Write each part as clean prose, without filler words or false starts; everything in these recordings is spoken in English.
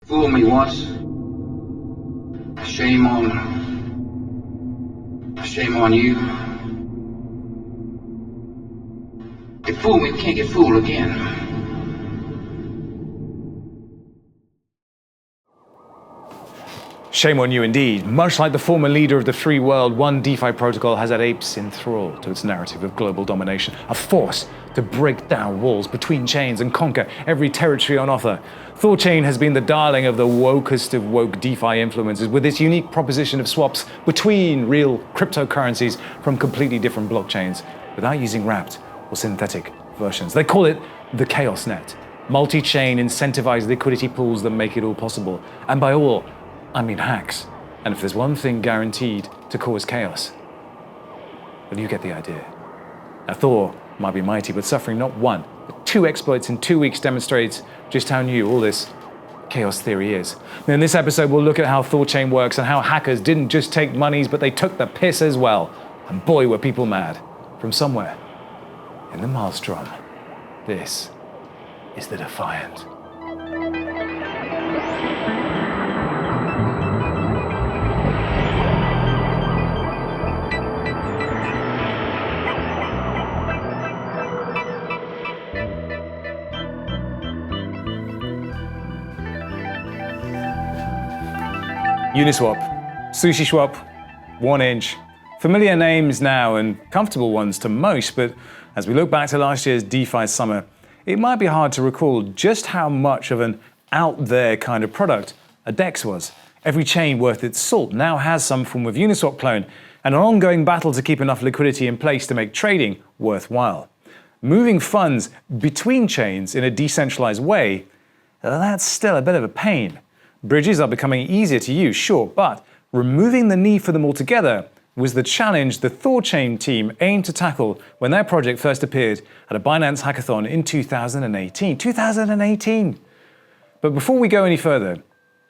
Fool me once. Shame on you. You fool me, we can't get fooled again. Shame on you indeed. Much like the former leader of the free world, one DeFi protocol has had apes in thrall to its narrative of global domination, a force to break down walls between chains and conquer every territory on offer. THORChain has been the darling of the wokest of woke DeFi influencers with its unique proposition of swaps between real cryptocurrencies from completely different blockchains without using wrapped or synthetic versions. They call it the chaosnet, multi-chain incentivized liquidity pools that make it all possible. And by all, I mean hacks. And if there's one thing guaranteed to cause chaos, well, you get the idea. Now, Thor might be mighty, but suffering not one, but two exploits in 2 weeks demonstrates just how new all this chaos theory is. Now, in this episode, we'll look at how THORChain works and how hackers didn't just take monies, but they took the piss as well. And boy, were people mad. From somewhere in the maelstrom, this is the Defiant. Uniswap, SushiSwap, 1inch. Familiar names now and comfortable ones to most, but as we look back to last year's DeFi summer, it might be hard to recall just how much of an out there kind of product a DEX was. Every chain worth its salt now has some form of Uniswap clone and an ongoing battle to keep enough liquidity in place to make trading worthwhile. Moving funds between chains in a decentralized way, that's still a bit of a pain. Bridges are becoming easier to use, sure, but removing the need for them altogether was the challenge the THORChain team aimed to tackle when their project first appeared at a Binance hackathon in 2018. 2018! But before we go any further,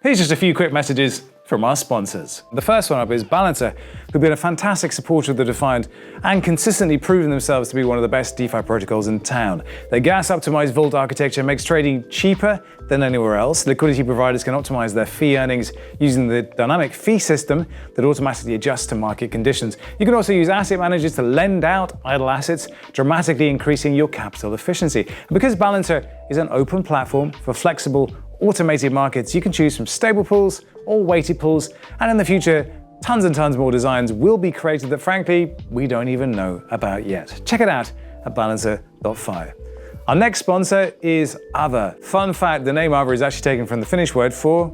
here's just a few quick messages from our sponsors. The first one up is Balancer, who've been a fantastic supporter of the Defiant and consistently proven themselves to be one of the best DeFi protocols in town. Their gas-optimized vault architecture makes trading cheaper than anywhere else. Liquidity providers can optimize their fee earnings using the dynamic fee system that automatically adjusts to market conditions. You can also use asset managers to lend out idle assets, dramatically increasing your capital efficiency. And because Balancer is an open platform for flexible, automated markets, you can choose from stable pools or weighted pools, and in the future, tons and tons more designs will be created that frankly, we don't even know about yet. Check it out at balancer.fi. Our next sponsor is Aave. Fun fact, the name Aave is actually taken from the Finnish word for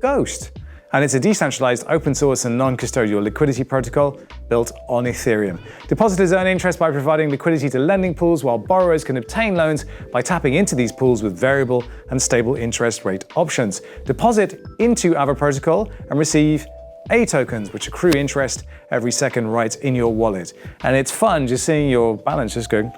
ghost. And it's a decentralized, open source and non-custodial liquidity protocol built on Ethereum. Depositors earn interest by providing liquidity to lending pools, while borrowers can obtain loans by tapping into these pools with variable and stable interest rate options. Deposit into Aave protocol and receive A tokens, which accrue interest every second right in your wallet. And it's fun just seeing your balance just go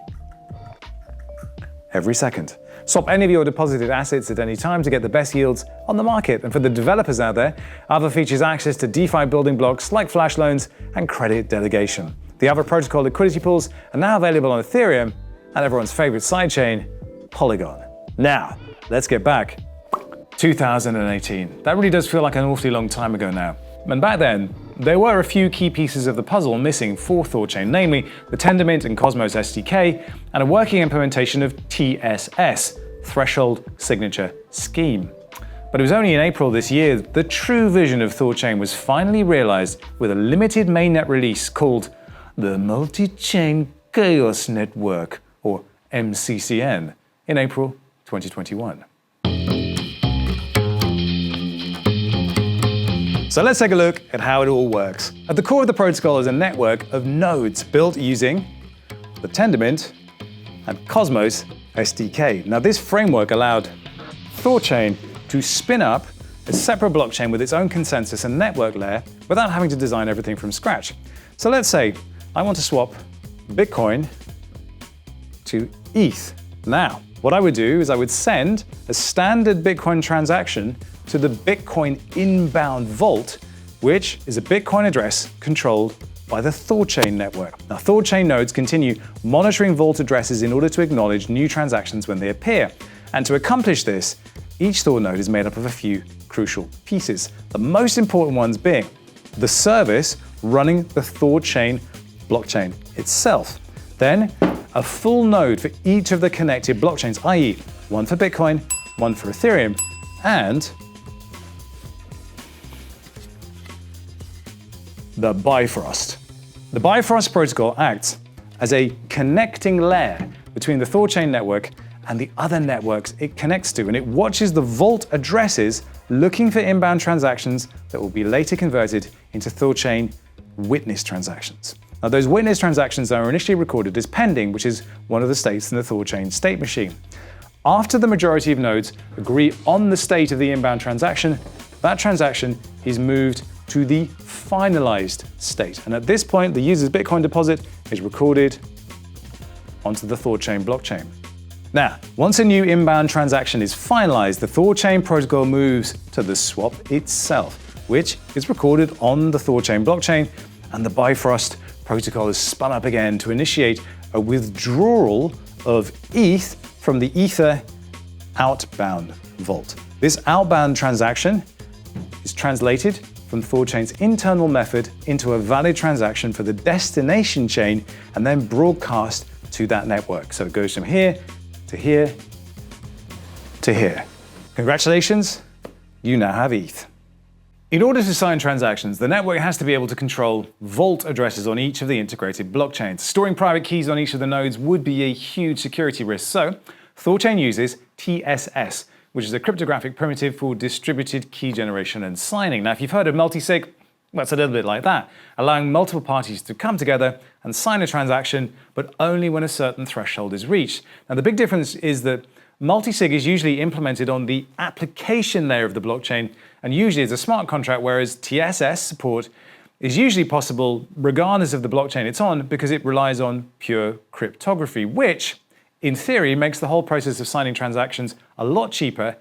every second. Swap any of your deposited assets at any time to get the best yields on the market. And for the developers out there, Aave features access to DeFi building blocks like flash loans and credit delegation. The Aave protocol liquidity pools are now available on Ethereum and everyone's favorite sidechain, Polygon. Now, let's get back. 2018. That really does feel like an awfully long time ago now. And back then, there were a few key pieces of the puzzle missing for THORChain, namely the Tendermint and Cosmos SDK and a working implementation of TSS, Threshold Signature Scheme. But it was only in April this year that the true vision of THORChain was finally realized with a limited mainnet release called the Multi-Chain Chaos Network, or MCCN, in April 2021. So let's take a look at how it all works. At the core of the protocol is a network of nodes built using the Tendermint and Cosmos SDK. Now this framework allowed THORChain to spin up a separate blockchain with its own consensus and network layer without having to design everything from scratch. So let's say I want to swap Bitcoin to ETH. Now, what I would do is I would send a standard Bitcoin transaction to the Bitcoin inbound vault, which is a Bitcoin address controlled by the THORChain network. Now, THORChain nodes continue monitoring vault addresses in order to acknowledge new transactions when they appear. And to accomplish this, each Thor node is made up of a few crucial pieces, the most important ones being the service running the THORChain blockchain itself. Then, a full node for each of the connected blockchains, i.e. one for Bitcoin, one for Ethereum, and the Bifrost. The Bifrost protocol acts as a connecting layer between the THORChain network and the other networks it connects to, and it watches the vault addresses looking for inbound transactions that will be later converted into THORChain witness transactions. Now, those witness transactions are initially recorded as pending, which is one of the states in the THORChain state machine. After the majority of nodes agree on the state of the inbound transaction, that transaction is moved to the finalized state. And at this point, the user's Bitcoin deposit is recorded onto the THORChain blockchain. Now, once a new inbound transaction is finalized, the THORChain protocol moves to the swap itself, which is recorded on the THORChain blockchain, and the Bifrost protocol is spun up again to initiate a withdrawal of ETH from the Ether outbound vault. This outbound transaction is translated from THORChain's internal method into a valid transaction for the destination chain and then broadcast to that network. So it goes from here to here to here. Congratulations, you now have ETH. In order to sign transactions, the network has to be able to control vault addresses on each of the integrated blockchains. Storing private keys on each of the nodes would be a huge security risk. So THORChain uses TSS, which is a cryptographic primitive for distributed key generation and signing. Now, if you've heard of multisig, well, it's a little bit like that, allowing multiple parties to come together and sign a transaction, but only when a certain threshold is reached. Now, the big difference is that multisig is usually implemented on the application layer of the blockchain, and usually as a smart contract, whereas TSS support is usually possible regardless of the blockchain it's on, because it relies on pure cryptography, which in theory makes the whole process of signing transactions a lot cheaper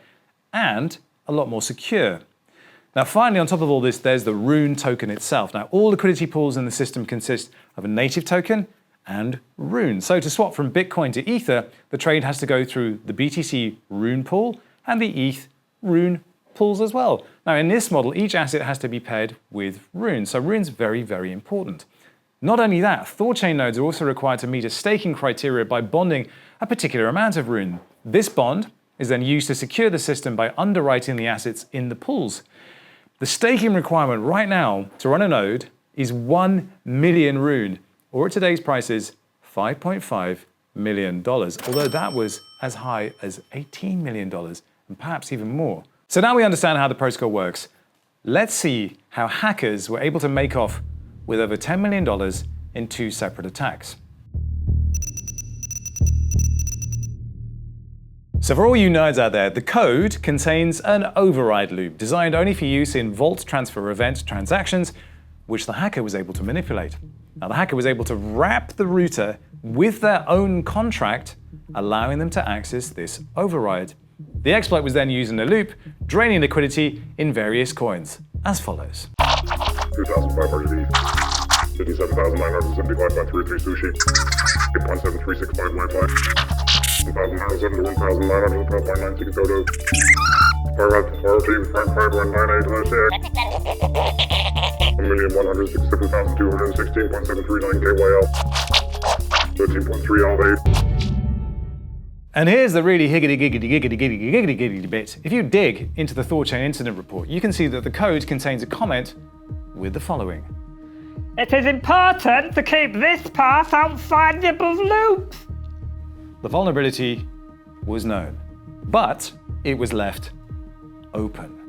and a lot more secure. Now, finally, on top of all this, there's the Rune token itself. Now, all liquidity pools in the system consist of a native token and Rune. So to swap from Bitcoin to Ether, the trade has to go through the BTC Rune pool and the ETH Rune pools as well. Now, in this model, each asset has to be paired with Rune. So Rune's very, very important. Not only that, THORChain nodes are also required to meet a staking criteria by bonding a particular amount of Rune. This bond is then used to secure the system by underwriting the assets in the pools. The staking requirement right now to run a node is 1 million Rune, or at today's prices, $5.5 million, although that was as high as $18 million, and perhaps even more. So now we understand how the protocol works. Let's see how hackers were able to make off with over $10 million in 2 separate attacks. So for all you nerds out there, the code contains an override loop designed only for use in vault transfer event transactions, which the hacker was able to manipulate. Now, the hacker was able to wrap the router with their own contract, allowing them to access this override. The exploit was then used in a loop, draining liquidity in various coins, as follows. 2,500 ETH, 57,975.33 sushi, 8.7365 Wi-Fi, 1,907 to 1,900 to 12.96 dodo, 4,519.5198 1,167,216.739 KYL, 13.3 Aave. And here's the really higgity bit. If you dig into the THORChain incident report, you can see that the code contains a comment with the following. It is important to keep this path outside the above loops. The vulnerability was known, but it was left open.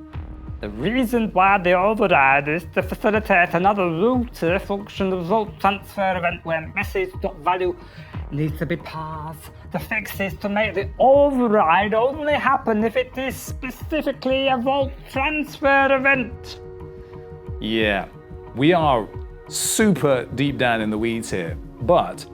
The reason why the override is to facilitate another router function result transfer event where message.value needs to be parsed. The fix is to make the override only happen if it is specifically a vault transfer event. Yeah, we are super deep down in the weeds here, but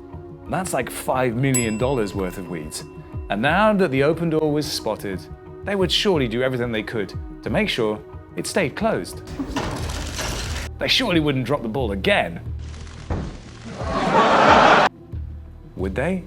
that's like $5 million worth of weeds. And now that the open door was spotted, they would surely do everything they could to make sure it stayed closed. They surely wouldn't drop the ball again. Would they?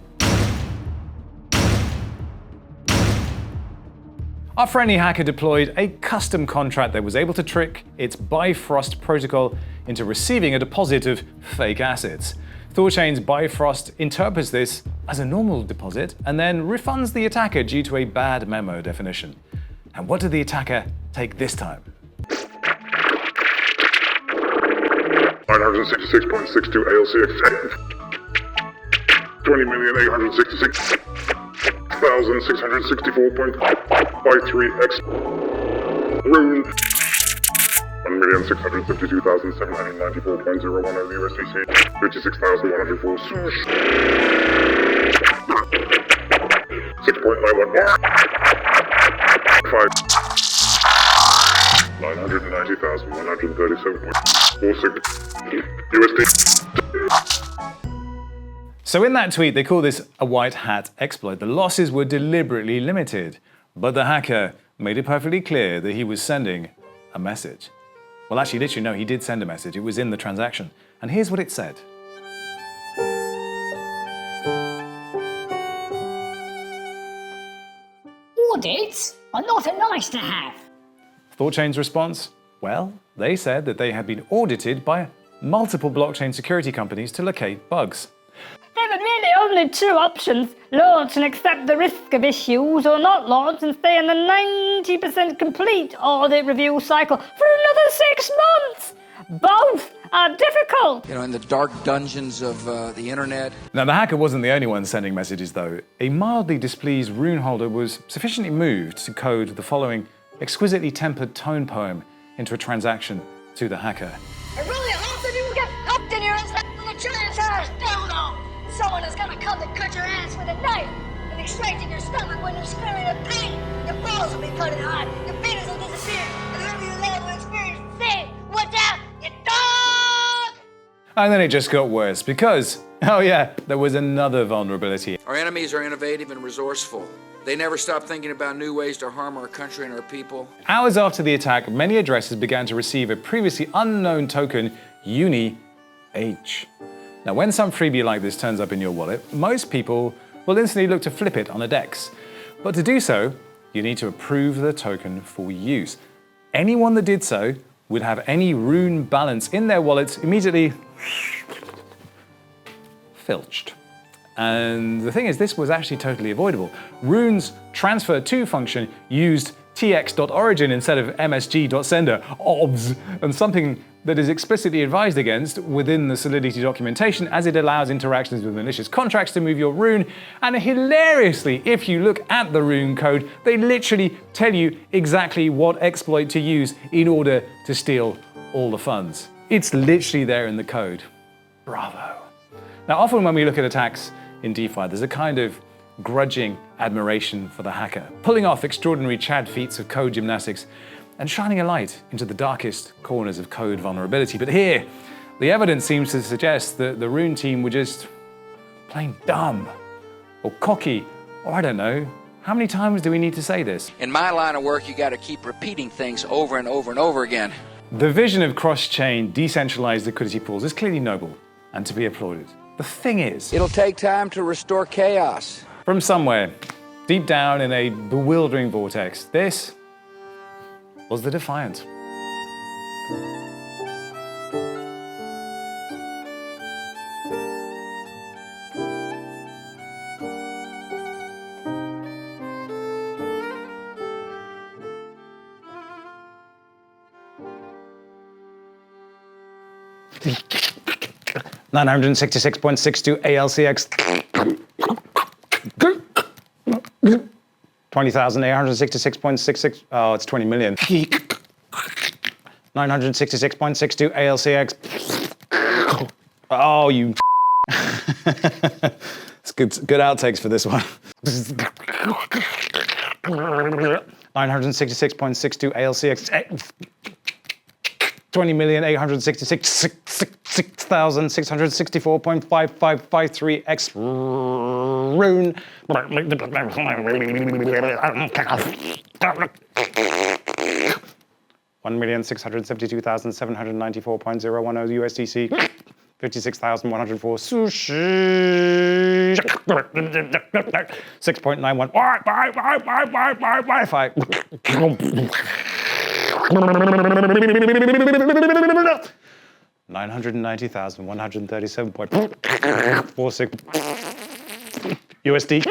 Our friendly hacker deployed a custom contract that was able to trick its Bifrost protocol into receiving a deposit of fake assets. THORChain's Bifrost interprets this as a normal deposit and then refunds the attacker due to a bad memo definition. And what did the attacker take this time? 966.62 ALCX 20,866,664.53x rune 1,652,794.010 USDC 56,104 swoosh 6.91 5 990,137.46 USD. So in that tweet, they call this a white hat exploit. The losses were deliberately limited, but the hacker made it perfectly clear that he was sending a message. Well, actually, literally, no, he did send a message. It was in the transaction. And here's what it said. Audits are not a nice to have. THORChain's response? Well, they said that they had been audited by multiple blockchain security companies to locate bugs. There are really only two options: launch and accept the risk of issues, or not launch and stay in the 90% complete audit review cycle for another 6 months. Both are difficult. In the dark dungeons of the internet. Now, the hacker wasn't the only one sending messages, though. A mildly displeased rune holder was sufficiently moved to code the following exquisitely tempered tone poem into a transaction to the hacker. I really hope that you will get hooked in your ass with a giant-sized dildo. Someone is gonna come to cut your ass with a knife and extract in your stomach when you're screaming in pain. Your balls will be putting hot, your penis will disappear, and whoever you love will experience say, "What's up, you dog?" And then it just got worse because, oh yeah, there was another vulnerability. Our enemies are innovative and resourceful. They never stop thinking about new ways to harm our country and our people. Hours after the attack, many addresses began to receive a previously unknown token, UniH. Now, when some freebie like this turns up in your wallet, most people will instantly look to flip it on a DEX. But to do so, you need to approve the token for use. Anyone that did so would have any rune balance in their wallets immediately filched. And the thing is, this was actually totally avoidable. Rune's transfer to function used tx.origin instead of msg.sender, OBS, and something that is explicitly advised against within the Solidity documentation, as it allows interactions with malicious contracts to move your rune. And hilariously, if you look at the rune code, they literally tell you exactly what exploit to use in order to steal all the funds. It's literally there in the code. Bravo. Now, often when we look at attacks in DeFi, there's a kind of grudging admiration for the hacker, pulling off extraordinary Chad feats of code gymnastics and shining a light into the darkest corners of code vulnerability. But here, the evidence seems to suggest that the Rune team were just plain dumb or cocky, or I don't know. How many times do we need to say this? In my line of work, you got to keep repeating things over and over and over again. The vision of cross-chain decentralized liquidity pools is clearly noble and to be applauded. The thing is, It'll take time to restore chaos. from somewhere, deep down in a bewildering vortex, this was the Defiant. $966.62 ALCX 20,866.66. Oh, it's 20 million. 966.62 ALCX. Oh, you. It's good outtakes for this one. 966.62 ALCX. 20,866,664.5553x rune. 1,672,794.010 USDC. 56,104 sushi. 6.91 Wi-Fi. 990,137.46 USD.